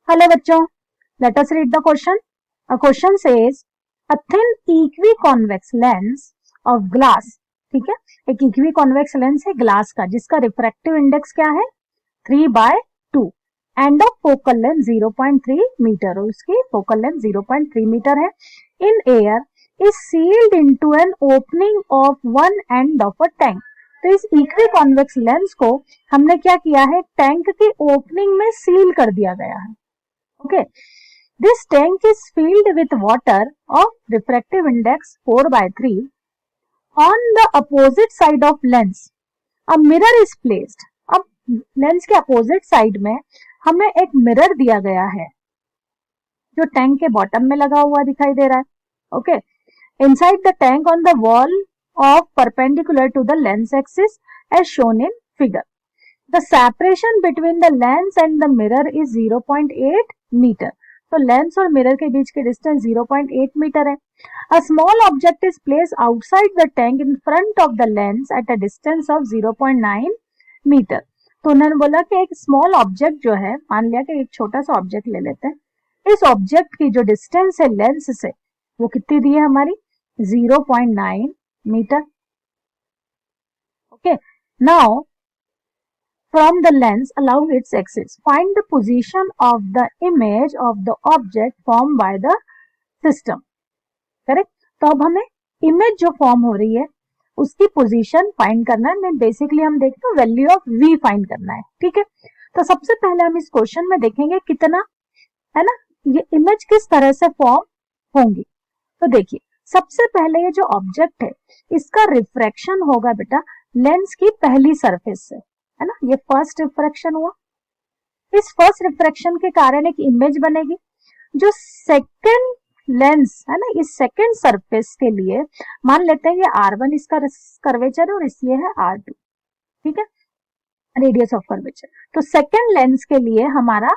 Hello बच्चों, let us read the question. A question says a thin equiconvex lens of glass. ठीक है, एक इक्विकॉन्वेक्स lens है glass का जिसका रिफ्रैक्टिव इंडेक्स क्या है 3/2 and of focal length 0.3 metre और उसकी फोकल लेंथ 0.3 मीटर है. In air is sealed into an opening of one end of a tank. तो इस इक्विकॉन्वेक्स लेंस को हमने क्या किया है, टैंक की ओपनिंग में सील कर दिया गया है. Okay, this tank is filled with water of refractive index 4/3. On the opposite side of lens, a mirror is placed. अब लेंस के अपोजिट साइड में हमें एक मिरर दिया गया है जो टैंक के बॉटम में लगा हुआ दिखाई दे रहा है. Okay, inside the tank on the wall of perpendicular to the lens axis as shown in figure. The separation between the lens and the mirror is 0.8 metre. तो लेंस और मिरर के बीच के डिस्टेंस 0.8 मीटर है. A small object is placed outside the tank in front of the lens at a distance of 0.9 metre. तो उन्होंने बोला कि एक स्मॉल ऑब्जेक्ट जो है, मान लिया कि एक छोटा सा ऑब्जेक्ट ले लेते हैं, इस ऑब्जेक्ट की जो डिस्टेंस है लेंस से वो कितनी दी है हमारी 0.9 metre. Okay, now from the lens along its axis, find the position of the image of the object formed by the system. Correct. तो अब हमें इमेज जो फॉर्म हो रही है उसकी पोजीशन फाइंड करना है. बेसिकली हम देखते हैं वैल्यू ऑफ v फाइंड करना है. ठीक है, तो सबसे पहले हम इस क्वेश्चन में देखेंगे कितना है ना, ये इमेज किस तरह से फॉर्म होंगी. तो देखिए, सबसे पहले ये जो ऑब्जेक्ट है इसका रिफ्रैक्शन होगा बेटा लेंस की पहली सरफेस से, है ना. ये फर्स्ट रिफ्रैक्शन हुआ. इस फर्स्ट रिफ्रैक्शन के कारण एक इमेज बनेगी. जो सेकंड लेंस है ना, इस सेकंड सरफेस के लिए मान लेते हैं ये r1 इसका कर्वेचर है और ये है r2. ठीक है, रेडियस ऑफ कर्वेचर. तो सेकंड लेंस के लिए हमारा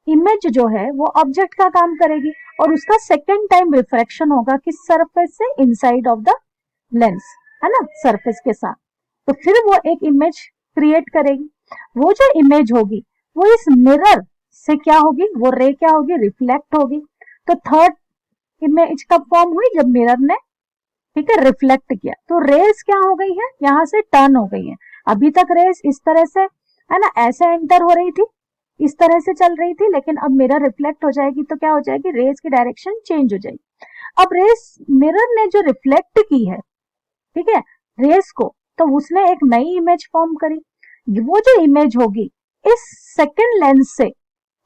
इमेज जो है वो ऑब्जेक्ट का काम करेगी और उसका सेकंड टाइम रिफ्रैक्शन होगा किस सरफेस से, इनसाइड ऑफ द लेंस, है ना, सरफेस के साथ. तो फिर वो एक इमेज क्रिएट करेगी. वो जो इमेज होगी वो इस मिरर से क्या होगी, वो रे क्या होगी, रिफ्लेक्ट होगी. तो थर्ड इमेज कब फॉर्म हुई, जब मिरर ने ठीक है रिफ्लेक्ट किया. तो रेस क्या हो गई है, यहाँ से टर्न हो गई है. अभी तक रेस इस तरह से है ना ऐसे एंटर हो रही थी, इस तरह से चल रही थी, लेकिन अब मिरर रिफ्लेक्ट हो जाएगी तो क्या हो जाएगी, रेस की डायरेक्शन चेंज हो जाएगी. अब रेस मिरर ने जो रिफ्लेक्ट की है ठीक है रेस को, तो उसने एक नई इमेज फॉर्म करी. वो जो इमेज होगी इस सेकंड लेंस से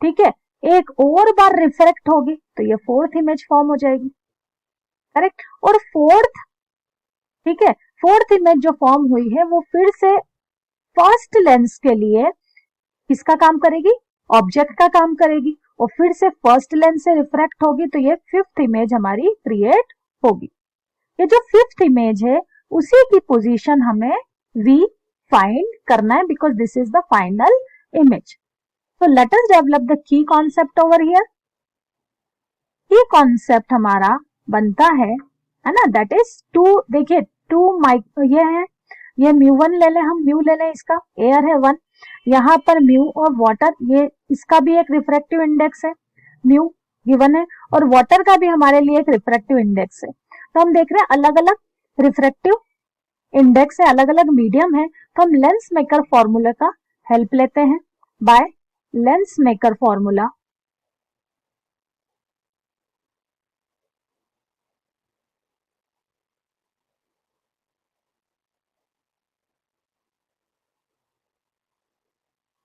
ठीक है एक और बार रिफ्रैक्ट होगी तो ये फोर्थ इमेज फॉर्म हो जाएगी. करेक्ट. और फोर्थ ठीक है फोर्थ इमेज जो फॉर्म हुई है वो फिर से फर्स्ट लेंस के लिए किसका काम करेगी, ऑब्जेक्ट का काम करेगी और फिर से फर्स्ट लेंस से रिफ्रैक्ट होगी तो ये फिफ्थ इमेज हमारी क्रिएट होगी. ये जो फिफ्थ इमेज है उसी की पोजीशन हमें v फाइंड करना है because this is the final image. तो let us develop the key concept over here. Key concept हमारा बनता है ना, दैट इज टू. देखिए टू माइक्रो ये है, ये म्यू1 ले लें हम, म्यू ले लें, इसका एयर है 1, यहाँ पर म्यू और वाटर, ये इसका भी एक रिफ्रैक्टिव इंडेक्स है म्यू गिवन है और वाटर का भी हमारे लिए एक रिफ्रैक्टिव इंडेक्स है. तो हम देख रहे हैं अलग अलग रिफ्रैक्टिव इंडेक्स है, अलग अलग मीडियम है. तो हम लेंस मेकर फॉर्मूला का हेल्प लेते हैं. By lens maker formula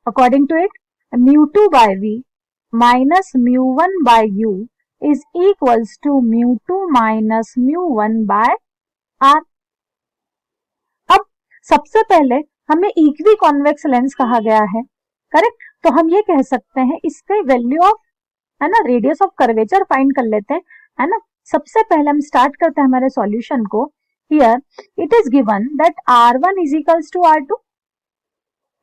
according to it mu2 by v minus mu1 by u is equals to mu2 minus mu1 by r. अब सबसे पहले हमें इक्वी कॉन्वेक्स लेंस कहा गया है. करेक्ट. तो हम ये कह सकते हैं इसके वैल्यू ऑफ है ना रेडियस ऑफ कर्वेचर फाइंड कर लेते हैं, है ना. सबसे पहले हम स्टार्ट करते हैं हमारे सॉल्यूशन को. Here it is given that r1 is equals to r2.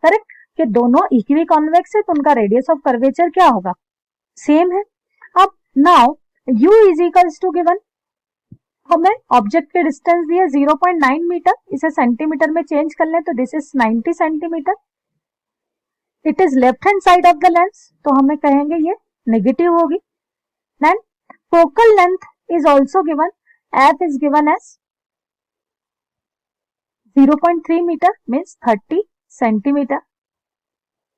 Correct, कि दोनों इक्वी कॉन्वेक्स है तो उनका रेडियस ऑफ कर्वेचर क्या होगा, सेम है. अब now u is equals to given, हमें ऑब्जेक्ट के डिस्टेंस दिया 0.9 मीटर, इसे सेंटीमीटर में चेंज कर लें तो this is 90 centimetre. It is left hand side of the lens तो हमें कहेंगे ये नेगेटिव होगी. Then focal length is also given, F is given as 0.3 metre means 30 centimetre.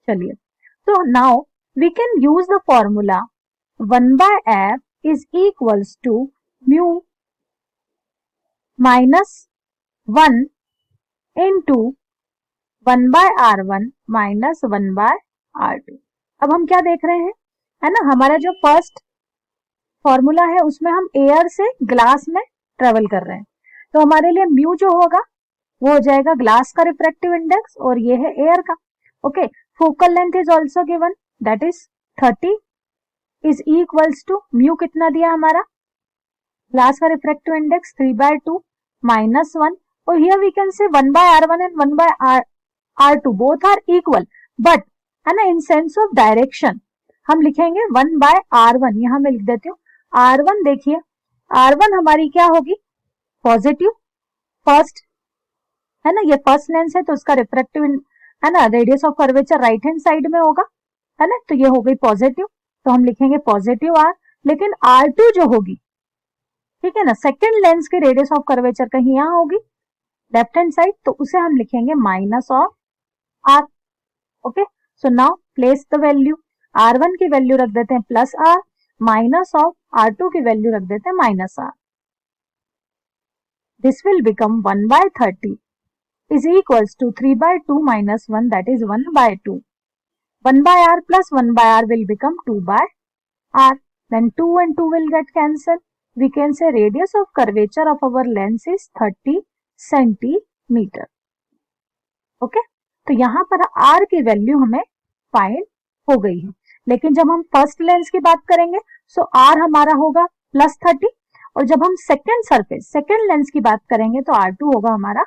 चलिए, तो now we can use the formula 1 by f is equals to mu minus 1 into 1 by r1 minus 1 by r2. अब हम क्या देख रहे हैं, है ना, हमारा जो फर्स्ट फॉर्मूला है उसमें हम एयर से ग्लास में ट्रेवल कर रहे हैं, तो हमारे लिए म्यू जो होगा वो हो जाएगा ग्लास का रिफ्रैक्टिव इंडेक्स और ये है एयर का. Okay, focal length is also given, that is 30 is equals to mu कितना दिया हमारा, ग्लास का रिफ्रैक्टिव इंडेक्स 3/2 minus 1, और here we can say 1 by r1 and 1 by r2 both are equal, but है ना, in sense of direction हम लिखेंगे 1 by r1. यहां मैं लिख देती हूँ r1. देखिए r1 हमारी क्या होगी, पॉजिटिव, फर्स्ट है ना, ये फर्स्ट लेंस है तो उसका रिफ्रैक्टिव है ना, radius of curvature right hand side में होगा, है ना, तो ये हो गई पॉजिटिव, तो हम लिखेंगे पॉजिटिव r. लेकिन r2 जो होगी, ठीक है ना, सेकेंड लेंस के रेडियस ऑफ कर्वेचर कहीं यहां होगी लेफ्ट हैंड साइड, तो उसे हम लिखेंगे minus of r. Okay, so now place the value, r1 की वैल्यू रख देते हैं plus r, minus of r2 की वैल्यू रख देते हैं minus r. This will become 1 by 30 is equals to 3/2 minus 1, that is 1 by 2. 1 by r plus 1 by r will become 2 by r. Then 2 and 2 will get cancelled. We can say radius of curvature of our lens is 30 centimeter. Okay, तो यहाँ पर r की value हमें find हो गई है. लेकिन जब हम फर्स्ट लेंस की बात करेंगे सो r हमारा होगा प्लस 30, और जब हम सेकेंड सरफेस सेकेंड लेंस की बात करेंगे तो r2 होगा हमारा,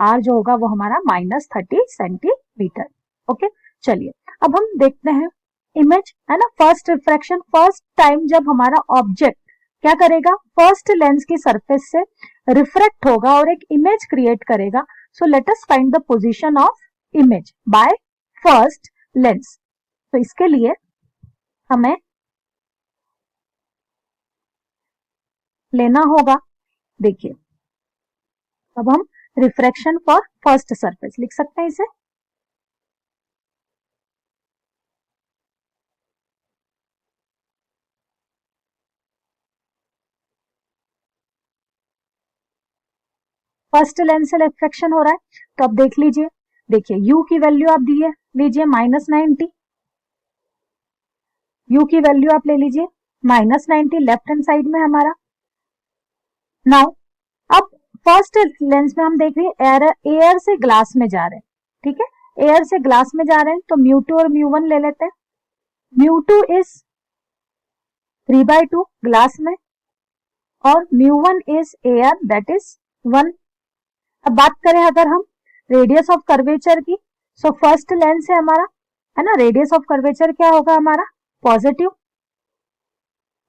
r जो होगा वो हमारा माइनस 30 सेंटीमीटर. ओके, चलिए अब हम देखते हैं इमेज, है ना, फर्स्ट रिफ्रैक्शन. फर्स्ट टाइम जब हमारा ऑब्जेक्ट क्या करेगा, फर्स्ट लेंस की सरफेस से रिफ्रैक्ट होगा और एक इमेज क्रिएट करेगा. So let us find the position of image by first lens. तो इसके लिए हमें लेना होगा, देखिए अब हम रिफ्रैक्शन फॉर फर्स्ट सरफेस लिख सकते हैं इसे. फर्स्ट लेंस से रिफ्रैक्शन हो रहा है, तो अब देख लीजिए, देखिए u की वैल्यू आप दिए लीजिए -90, u की वैल्यू आप ले लीजिए -90 लेफ्ट हैंड साइड में हमारा. नाउ अब फर्स्ट लेंस में हम देख रहे हैं एयर से ग्लास में जा रहे हैं, ठीक है, एयर से ग्लास में जा रहे हैं, तो μ2 और μ1 ले लेते हैं. μ2 इज 3/2 ग्लास में और μ1 इज एयर, दैट इज 1. अब बात करें अगर हम रेडियस ऑफ कर्वेचर की, सो फर्स्ट लेंस है हमारा, है ना, रेडियस ऑफ कर्वेचर क्या होगा हमारा, पॉजिटिव,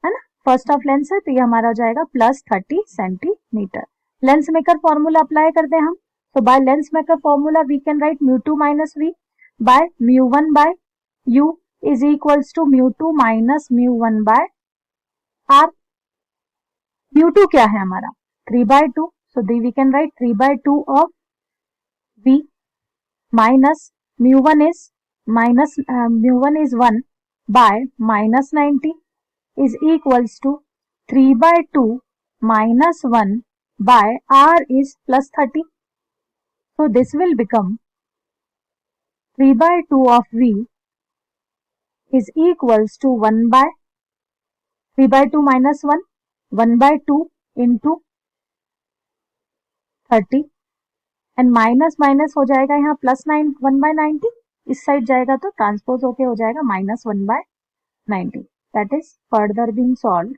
है ना, फर्स्ट ऑफ लेंस है तो ये हमारा हो जाएगा plus 30 centimetre. Lens maker formula apply करते हैं हम, तो by lens maker formula we can write μ2 minus v by μ1 by u is equals to μ2 minus μ1 by r. μ2 क्या है हमारा 3/2, so we can write 3/2 of v minus μ1 is 1 by minus 90 is equals to 3/2 minus 1 by r is plus 30. So this will become 3/2 of v is equals to 1 by 3/2 minus 1 by 2 into 30 and minus minus हो जाएगा यहाँ plus 1 by 90, इस side जाएगा तो transpose होके हो जाएगा -1 by 90. That is further being solved.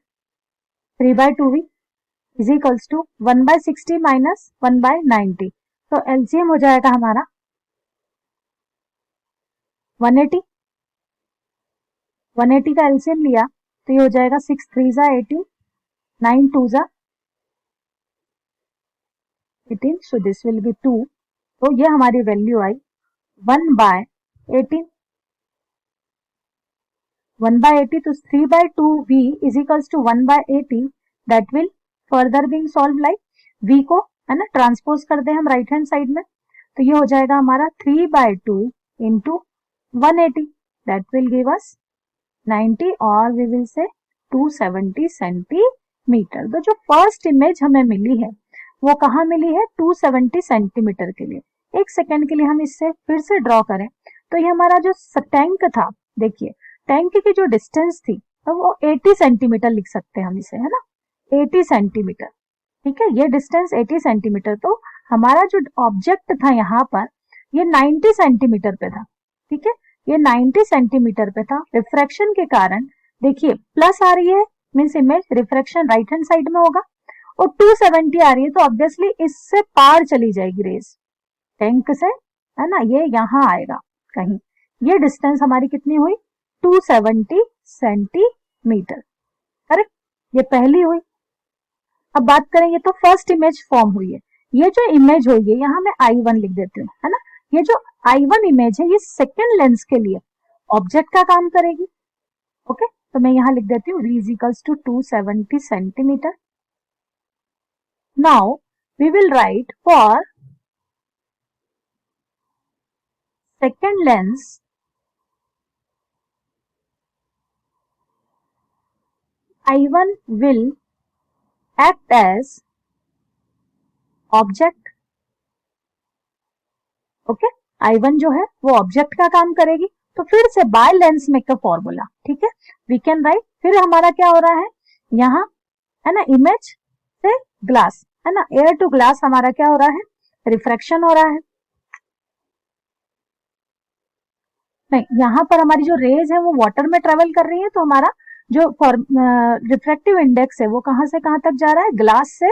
3/2v is equals to 1 by 60 minus 1 by 90, तो एलसीएम हो जाएगा हमारा 180. 180 का एलसीएम लिया तो ये हो जाएगा 6 3 जा 18, 9 2 जा 18, so this will be 2. तो ये हमारी वैल्यू आई 1 by 18. 1/80, तो 3/2v is equals to 1/80. That will further being solved like v को है ना ट्रांसपोज कर दे हम राइट हैंड साइड में, तो ये हो जाएगा हमारा 3/2 into 180. That will give us 90 और वी विल से 270 सेंटीमीटर. तो जो फर्स्ट इमेज हमें मिली है वो कहाँ मिली है? 270 सेंटीमीटर के लिए. एक सेकेंड के लिए हम इससे फिर से ड्रॉ करें तो ये हमारा जो टैंक था, देखिए टैंक की जो डिस्टेंस थी तो वो 80 सेंटीमीटर लिख सकते हैं हम इसे, है ना, 80 सेंटीमीटर. ठीक है, ये डिस्टेंस 80 सेंटीमीटर. तो हमारा जो ऑब्जेक्ट था यहाँ पर ये 90 सेंटीमीटर पे था. ठीक है, ये 90 सेंटीमीटर पे था. रिफ्रैक्शन के कारण देखिए प्लस आ रही है, means image refraction right hand side में होगा, और 270 आ रही है तो ऑब्वियसली इससे पार चली जाएगी रेज टैंक से, है ना, ये यहाँ आएगा कहीं. ये डिस्टेंस हमारी कितनी हुई? 270 सेंटीमीटर. करेक्ट, ये पहली हुई. अब बात करेंगे तो फर्स्ट इमेज फॉर्म हुई है. ये जो इमेज हुई है यहाँ मैं I1 लिख देती हूँ, है ना. ये जो I1 इमेज है ये सेकेंड लेंस के लिए ऑब्जेक्ट का काम करेगी. ओके, तो मैं यहाँ लिख देती हूँ v is equals to 270 centimetre. Now we will write for second lens I1 will act as object. Okay, I1 जो है वो ऑब्जेक्ट का काम करेगी. तो फिर से बाय लेंस मेक का फॉर्मूला, ठीक है, वी कैन राइट. फिर हमारा क्या हो रहा है यहाँ, है ना, इमेज से ग्लास, है ना, एयर टू ग्लास हमारा क्या हो रहा है? रिफ्रैक्शन हो रहा है. नहीं, यहाँ पर हमारी जो रेज है वो वाटर में ट्रेवल कर रही है, तो हमारा जो रिफ्रैक्टिव इंडेक्स है वो कहां से कहां तक जा रहा है? ग्लास से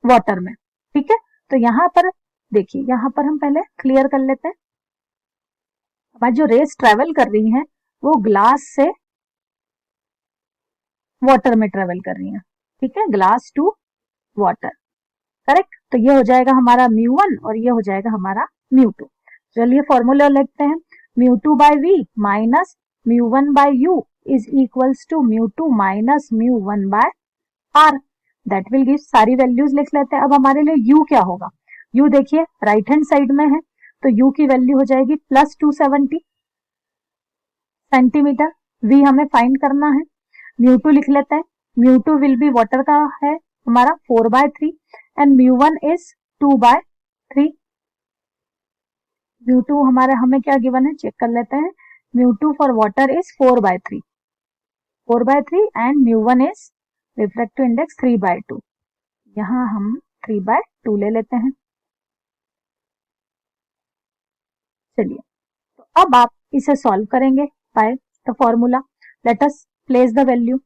वाटर में. ठीक है, तो यहाँ पर देखिए, यहाँ पर हम पहले क्लियर कर लेते हैं. हमारी जो रेज ट्रेवल कर रही हैं वो ग्लास से वाटर में ट्रेवल कर रही हैं. ठीक है, ग्लास टू वाटर. करेक्ट, तो ये हो जाएगा हमारा μ1 और ये हो जाएगा हमारा μ2. चलिए फॉर्मूला लिखते हैं. μ2 by v minus μ1 by u is equals to μ2 minus μ1 by r. That will give, सारी वैल्यूज लिख लेते हैं. अब हमारे लिए u क्या होगा? u देखिए राइट हैंड साइड में है तो u की वैल्यू हो जाएगी प्लस 270 सेंटीमीटर. v हमें फाइंड करना है. μ2 लिख लेते हैं. μ2 विल बी वाटर का है हमारा 4/3 एंड μ1 इज 2/3. μ2 हमारा हमें क्या गिवन है चेक कर लेते हैं. μ2 for water is 4/3 and μ1 is refractive index 3/2. यहाँ हम 3/2 ले लेते हैं. चलिए, तो अब आप इसे सॉल्व करेंगे by the formula. Let us place the value.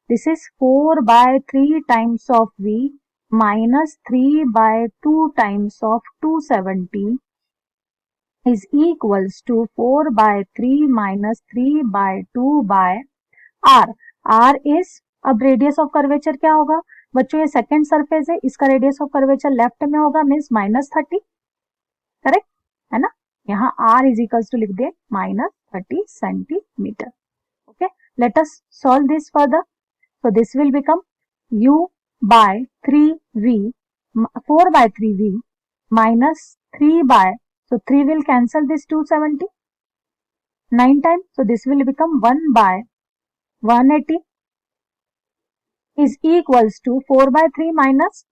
This is 4/3 times of v minus 3/2 times of 270 is equals to 4/3 minus 3/2 by r. r is, अब रेडियस ऑफ कर्वेचर क्या होगा बच्चों? ये सेकेंड सरफेस है, इसका रेडियस ऑफ कर्वेचर लेफ्ट में होगा, means -30. Correct है ना. यहाँ r इज इक्वल्स टू लिख दे -30 centimetre. Okay, let us solve this further. So this will become u by 3v 4/3v minus 3 by, so 3 will cancel this 270 9 times, so this will become 1/180 is equals to 4/3 minus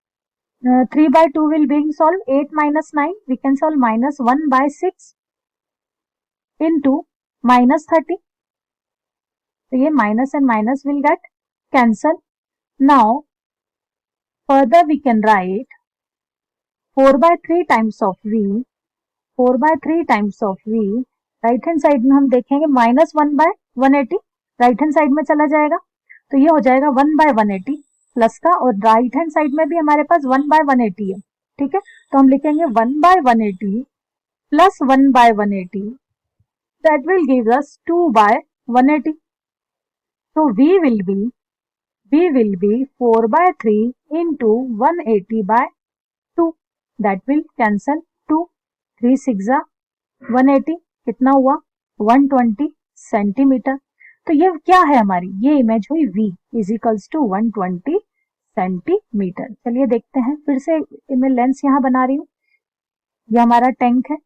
3/2 will being solved, 8 minus 9 we can solve -1/6 into -30. So ये minus and minus will get cancel. Now further we can write 4/3 times of v, 4/3 times of v, right hand side में हम देखेंगे -1/180 right hand side में चला जाएगा, तो ये हो जाएगा 1/180 प्लस का, और राइट हैंड साइड में भी हमारे पास 1/180 है. ठीक है, तो हम लिखेंगे 1/180 plus 1/180, that will give us 2/180. तो v will be 4/3 into 180/2. That will cancel 2, 3 6 180, कितना हुआ 120 सेंटीमीटर. तो ये क्या है हमारी, ये इमेज हुई v is equals to 120 centimetre. चलिए देखते हैं, फिर से मैं लेंस यहाँ बना रही हूँ। ये हमारा टैंक है,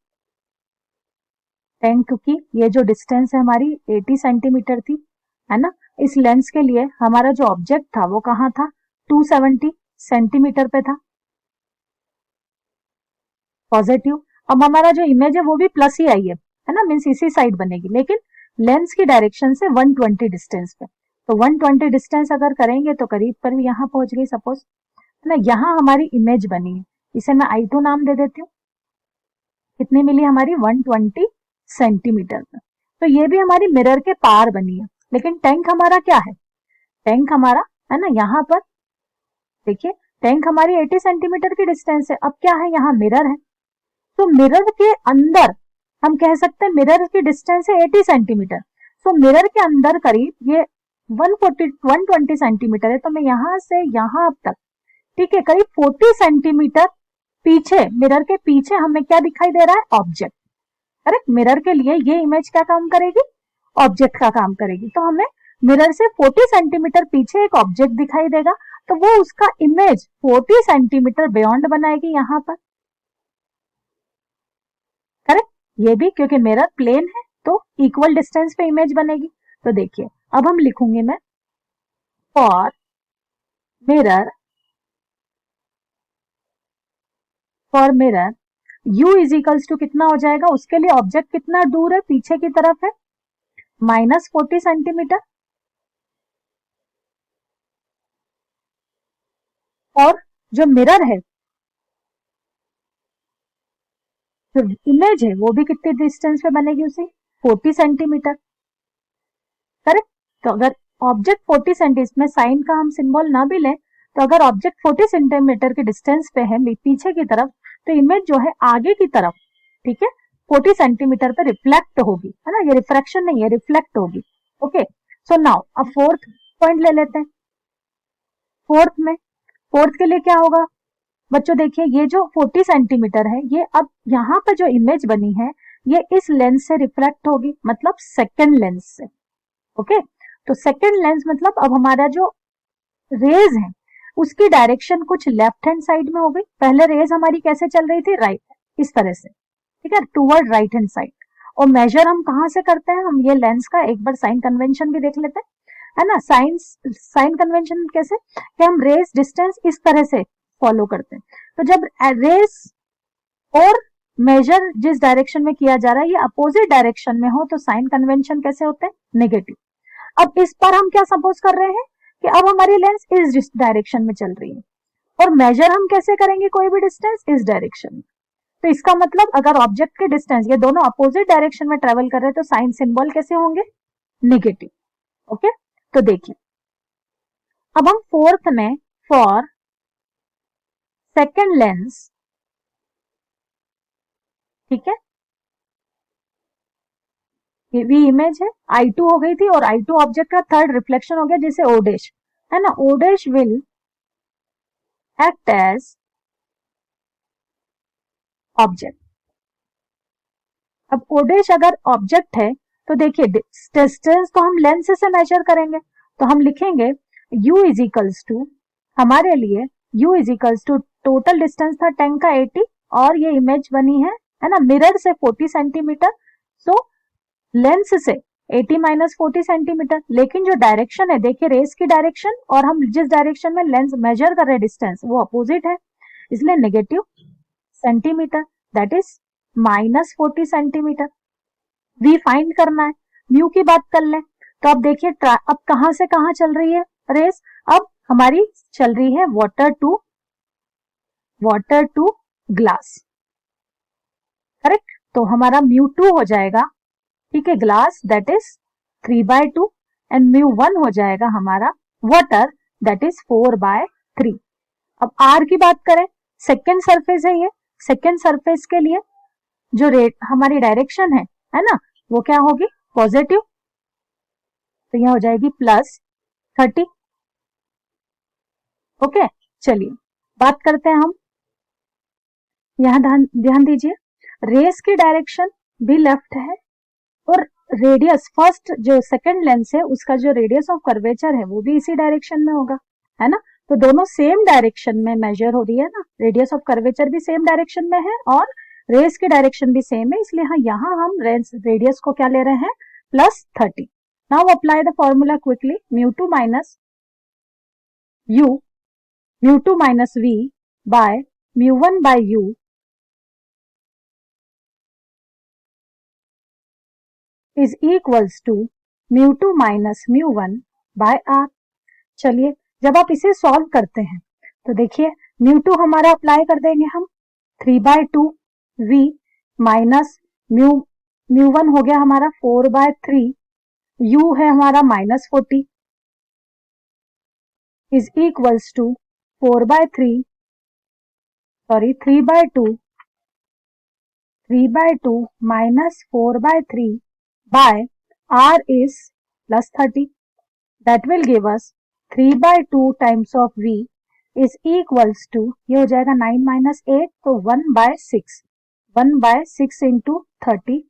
टैंक की ये जो डिस्टेंस है हमारी 80 सेंटीमीटर थी, है ना। इस लेंस के लिए हमारा जो ऑब्जेक्ट था वो कहाँ था, 270 सेंटीमीटर पे था, पॉजिटिव। अब हमारा जो इमेज है वो भी प्लस ही आई है ना, मीन्स इसी साइड बनेगी, लेकिन लेंस की डायरेक्शन से 120 डिस्टेंस पे। तो 120 डिस्टेंस अगर करेंगे तो करीब पर भी यहाँ पहुंच गई सपोज, है ना। यहाँ हमारी इमेज बनी है, इसे मैं I2 नाम दे देती हूँ। कितनी मिली हमारी, 120 सेंटीमीटर पे। तो ये भी हमारी मिरर के पार बनी है, लेकिन टैंक हमारा क्या है, टैंक हमारा है ना यहाँ पर देखिए, टैंक हमारी 80 सेंटीमीटर की डिस्टेंस है। अब क्या है, यहाँ मिरर है, तो मिरर के अंदर हम कह सकते हैं मिरर की डिस्टेंस है 80 सेंटीमीटर। सो मिरर के अंदर करीब ये 120 सेंटीमीटर है, तो मैं यहां से यहां तक, ठीक है, करीब 40 सेंटीमीटर पीछे, मिरर के पीछे हमें क्या दिखाई दे रहा है, ऑब्जेक्ट। करेक्ट, मिरर के लिए ये इमेज क्या काम करेगी, ऑब्जेक्ट का काम करेगी। तो हमें मिरर से 40 सेंटीमीटर पीछे एक ऑब्जेक्ट दिखाई देगा, तो वो उसका इमेज 40 सेंटीमीटर बियॉन्ड बनाएगी यहाँ पर। करेक्ट, ये भी क्योंकि मिरर प्लेन है तो इक्वल डिस्टेंस पे इमेज बनेगी। तो देखिए अब हम लिखूंगे मैं, for mirror u is equals to कितना हो जाएगा, उसके लिए ऑब्जेक्ट कितना दूर है, पीछे की तरफ है, -40 सेंटीमीटर। और जो मिरर है, जो इमेज है, वो भी कितने डिस्टेंस पे बनेगी उसे, 40 सेंटीमीटर। करेक्ट, तो अगर ऑब्जेक्ट 40 सेंटीमीटर, इसमें साइन का हम सिंबल ना भी लें, तो अगर ऑब्जेक्ट 40 सेंटीमीटर के डिस्टेंस पे है पीछे की तरफ, तो इमेज जो है आगे की तरफ, ठीक है, 40 सेंटीमीटर पे रिफ्लेक्ट होगी, है ना। ये रिफ्रैक्शन नहीं है, रिफ्लेक्ट होगी। ओके, सो नाउ अब फोर्थ पॉइंट ले लेते हैं। फोर्थ के लिए क्या होगा बच्चों, देखिए ये जो 40 सेंटीमीटर है, ये अब यहाँ पर जो इमेज बनी है ये इस लेंस से रिफ्लेक्ट होगी, मतलब सेकेंड लेंस से। ओके, तो सेकेंड लेंस मतलब अब हमारा जो रेज है उसकी डायरेक्शन कुछ लेफ्ट हैंड साइड में हो गई। पहले रेज हमारी कैसे चल रही थी, राइट, इस तरह से, ठीक है, टूवर्ड राइट हैंड साइड। और मेजर हम कहां से करते हैं, हम ये लेंस का एक बार साइन कन्वेंशन भी देख लेते हैं, है ना। साइन कन्वेंशन कैसे कि हम रेज डिस्टेंस इस तरह से फॉलो करते हैं। तो जब रेज और मेजर जिस डायरेक्शन में किया जा रहा है ये अपोजिट डायरेक्शन में हो, तो साइन कन्वेंशन कैसे होते हैं, नेगेटिव। अब इस पर हम क्या सपोज कर रहे हैं कि अब हमारी लेंस इस डायरेक्शन में चल रही है, और मेजर हम कैसे करेंगे कोई भी डिस्टेंस, इस डायरेक्शन में। तो इसका मतलब अगर ऑब्जेक्ट के डिस्टेंस ये दोनों अपोजिट डायरेक्शन में ट्रेवल कर रहे हैं, तो साइन सिंबल कैसे होंगे, नेगेटिव। ओके, तो देखिए अब हम फोर्थ में, फॉर सेकेंड लेंस, ठीक है, ये भी इमेज है, I2 हो गई थी, और I2 ऑब्जेक्ट का थर्ड रिफ्लेक्शन हो गया, जिसे ओडेश, है ना, ओडेश विल एक्ट एज ऑब्जेक्ट। अब ओडेश अगर ऑब्जेक्ट है तो देखिए डिस्टेंस तो हम लेंस से मेजर करेंगे, तो हम लिखेंगे u इज इक्वल्स टू, हमारे लिए u is equals to, total distance था टैंक का 80, और ये इमेज बनी है ना, मिरर से 40 सेंटीमीटर, सो लेंस से 80 माइनस 40 सेंटीमीटर। लेकिन जो डायरेक्शन है, देखिए रेस की डायरेक्शन और हम जिस डायरेक्शन में लेंस मेजर कर रहे हैं डिस्टेंस, वो अपोजिट है, इसलिए negative centimetre, that is -40 centimetre. We find करना है, म्यू की बात कर लें, तो अब देखिए अब कहां से कहां चल रही है रेस, अब हमारी चल रही है वाटर टू ग्लास। करेक्ट, तो हमारा μ2 हो जाएगा, ठीक है, ग्लास, दैट इज 3/2, एंड μ1 हो जाएगा हमारा वाटर, दैट इज 4/3। अब आर की बात करें, सेकेंड सरफेस है ये, सेकेंड सरफेस के लिए जो रेट हमारी डायरेक्शन है ना, वो क्या होगी, पॉजिटिव, तो यह हो जाएगी +30। ओके, चलिए बात करते हैं हम, यहां ध्यान दीजिए, रेस की डायरेक्शन भी लेफ्ट है और रेडियस फर्स्ट जो सेकंड लेंस है उसका जो रेडियस ऑफ कर्वेचर है वो भी इसी डायरेक्शन में होगा, है ना। तो दोनों सेम डायरेक्शन में मेजर हो रही है ना, रेडियस ऑफ कर्वेचर भी सेम डायरेक्शन में है और रेस की डायरेक्शन भी सेम है, इसलिए हाँ यहाँ हम रेडियस को क्या ले रहे हैं, +30। Now apply the formula quickly, μ2 minus u, μ2 minus v by μ1 by u is equals to μ2 minus μ1 by r। चलिए जब आप इसे सॉल्व करते हैं तो देखिए μ2 हमारा अप्लाई कर देंगे हम 3/2 v माइनस μ1 हो गया हमारा 4/3, u है हमारा -40 is equals to 3/2 minus 4/3 by r is +30, that will give us 3/2 times of v is equals to, ये हो जाएगा 9 माइनस 8 तो 1/6, 1/6 इंटू 30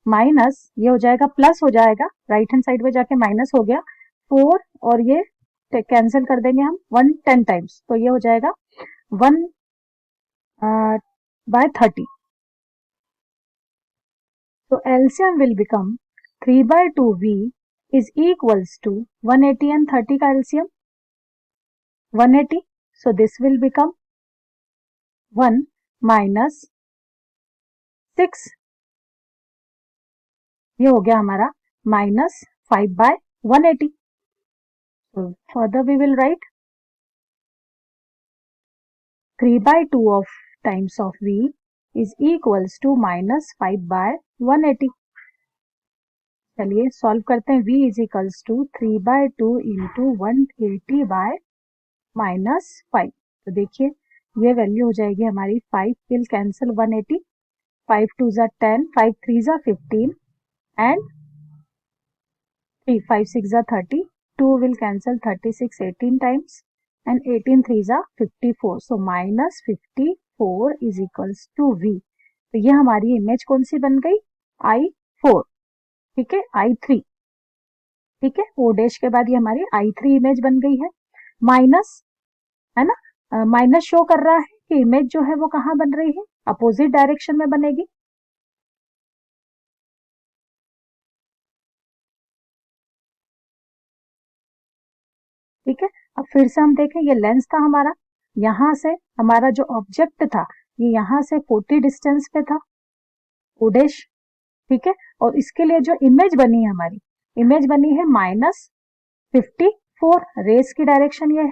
माइनस ये हो जाएगा प्लस हो जाएगा, राइट हैंड साइड में जाके माइनस हो गया 4 और ये कैंसिल कर देंगे हम 1 10 टाइम्स, तो ये हो जाएगा 1/30। So LCM will become 3/2v is equals to 180 and 30 का LCM 180, so this will become 1 minus 6, ये हो गया हमारा -5/180। So further we will write 3/2 of times of v is equals to -5/180। चलिए सॉल्व करते हैं, v is equals to 3/2 into 180/-5, तो देखिए ये वैल्यू हो जाएगी हमारी 5 विल कैंसिल 180, 5 2 जा 10, 5 3 जा 15 एंड 3 5 6 जा 30, 2 will cancel 36 18 times and 18 3 जा 54, so -54 is equals to v। तो ये हमारी इमेज कौन सी बन गई, I4, ठीक है, I3, ठीक है, ओ डैश के बाद ये हमारी I3 इमेज बन गई है। माइनस है ना, माइनस शो कर रहा है कि इमेज जो है वो कहाँ बन रही है, अपोजिट डायरेक्शन में बनेगी। ठीक है, अब फिर से हम देखें, ये लेंस था हमारा, यहां से हमारा जो ऑब्जेक्ट था ये यहां से 40 डिस्टेंस पे था, ओ डैश, ठीक है, और इसके लिए जो इमेज बनी है हमारी, इमेज बनी है -54, रेस की डायरेक्शन ये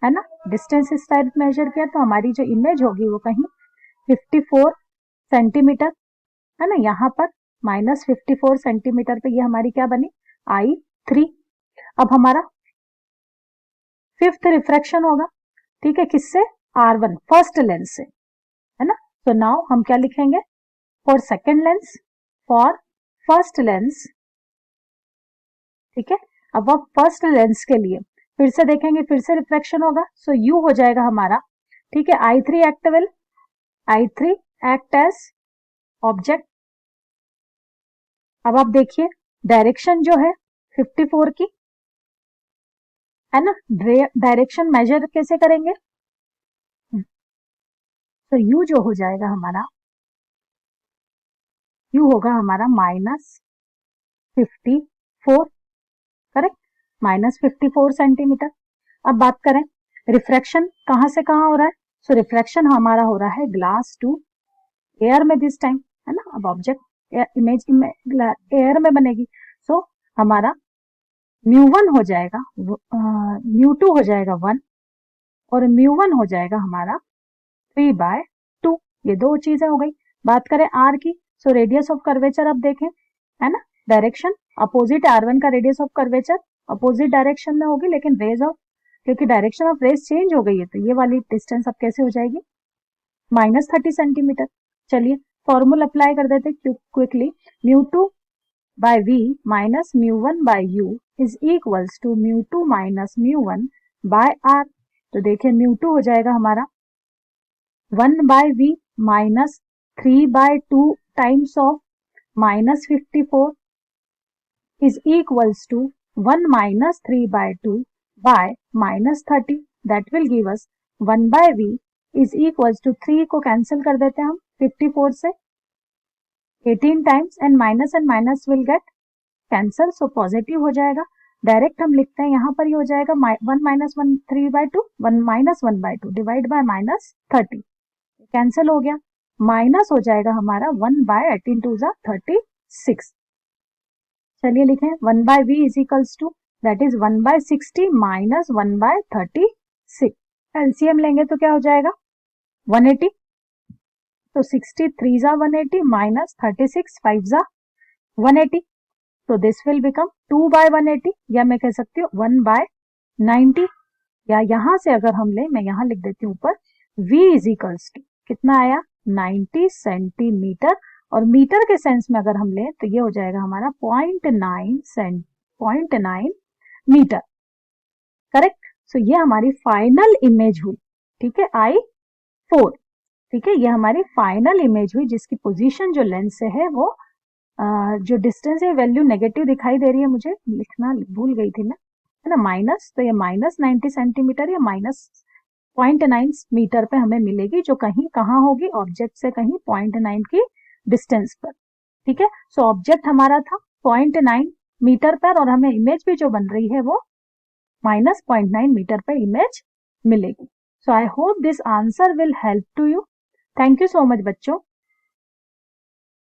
है ना, डिस्टेंस इस टाइप मेजर किया तो हमारी जो इमेज होगी वो कहीं 54 सेंटीमीटर, है ना, यहाँ पर -54 सेंटीमीटर पे ये हमारी क्या बनी, I3। अब हमारा फिफ्थ रिफ्रैक्शन होगा, ठीक है, किससे, R1 फर्स्ट लेंस से, है ना। तो नाउ हम क्या लिखेंगे, for second lens, for first lens, ठीक है। अब आप फर्स्ट लेंस के लिए फिर से देखेंगे, फिर से रिफ्रैक्शन होगा, सो यू हो जाएगा हमारा, ठीक है, I3 एक्ट एज ऑब्जेक्ट। अब आप देखिए डायरेक्शन जो है 54 की, है ना, डायरेक्शन मेजर कैसे करेंगे, तो यू जो हो जाएगा हमारा, यू होगा हमारा -54, करेक्ट, -54 सेंटीमीटर। अब बात करें रिफ्रैक्शन कहां से कहां हो रहा है, सो रिफ्रैक्शन हमारा हो रहा है ग्लास टू एयर में दिस टाइम, है ना, अब ऑब्जेक्ट इमेज एयर में बनेगी, सो हमारा μ1 हो जाएगा, μ2 हो जाएगा 1 और μ1 हो जाएगा हमारा 3/2, ये दो चीजें हो गई। बात करें r की, सो रेडियस ऑफ कर्वेचर अब देखें, है ना, डायरेक्शन अपोजिट, R1 का radius of curvature opposite direction में होगी, लेकिन रेज ऑफ, क्योंकि डायरेक्शन ऑफ रेज चेंज हो गई है तो ये वाली डिस्टेंस अब कैसे हो जाएगी, -30 सेंटीमीटर। चलिए फॉर्मूला अप्लाई कर देते quickly, μ2 by v minus μ1 by u is equals to μ2 minus μ1 by r। तो देखिए μ2 हो जाएगा हमारा 1 by v minus 3/2 times of -54, is equals to 1 minus 3 by 2 by minus 30. That will give us 1 by v is equals to 3 को cancel कर देते हैं हम 54 से 18 times and minus will get cancel, so positive हो जाएगा. डायरेक्ट हम लिखते हैं यहाँ पर ही हो जाएगा 1 minus 1 3 by 2 1 minus 1 by 2 divide by minus 30 cancel हो गया. माइनस हो जाएगा हमारा 1 बाय 18 टू जा 36. चलिए लिखें 1 by v is equals to that is 1 by 60 minus 1 by 36. LCM लेंगे तो क्या हो जाएगा 180. तो 63 जा 180 माइनस 36 5 जा 180. तो दिस विल बिकम 2 बाय 180 या मैं कह सकती हूँ 1 बाय 90. या यहां से अगर हम ले, मैं यहां लिख देती हूँ ऊपर v इज इक्वल्स टू कितना आया 90 सेंटीमीटर, और मीटर के सेंस में अगर हम ले तो ये हो जाएगा हमारा 0.9 मीटर. करेक्ट. सो ये हमारी फाइनल इमेज हुई. ठीक है I4. ठीक है, ये हमारी फाइनल इमेज हुई जिसकी पोजीशन जो लेंस से है वो जो डिस्टेंस है वैल्यू नेगेटिव दिखाई दे रही है, मुझे लिखना भूल गई थी मैं, है ना, माइनस. तो ये माइनस 90 सेंटीमीटर या माइनस 0.9 मीटर पे हमें मिलेगी, जो कहीं कहाँ होगी ऑब्जेक्ट से कहीं 0.9 की डिस्टेंस पर. ठीक है. सो ऑब्जेक्ट हमारा था 0.9 मीटर पर और हमें इमेज भी जो बन रही है वो माइनस 0.9 मीटर पर इमेज मिलेगी. So I hope this answer will help to you. Thank you so much बच्चों.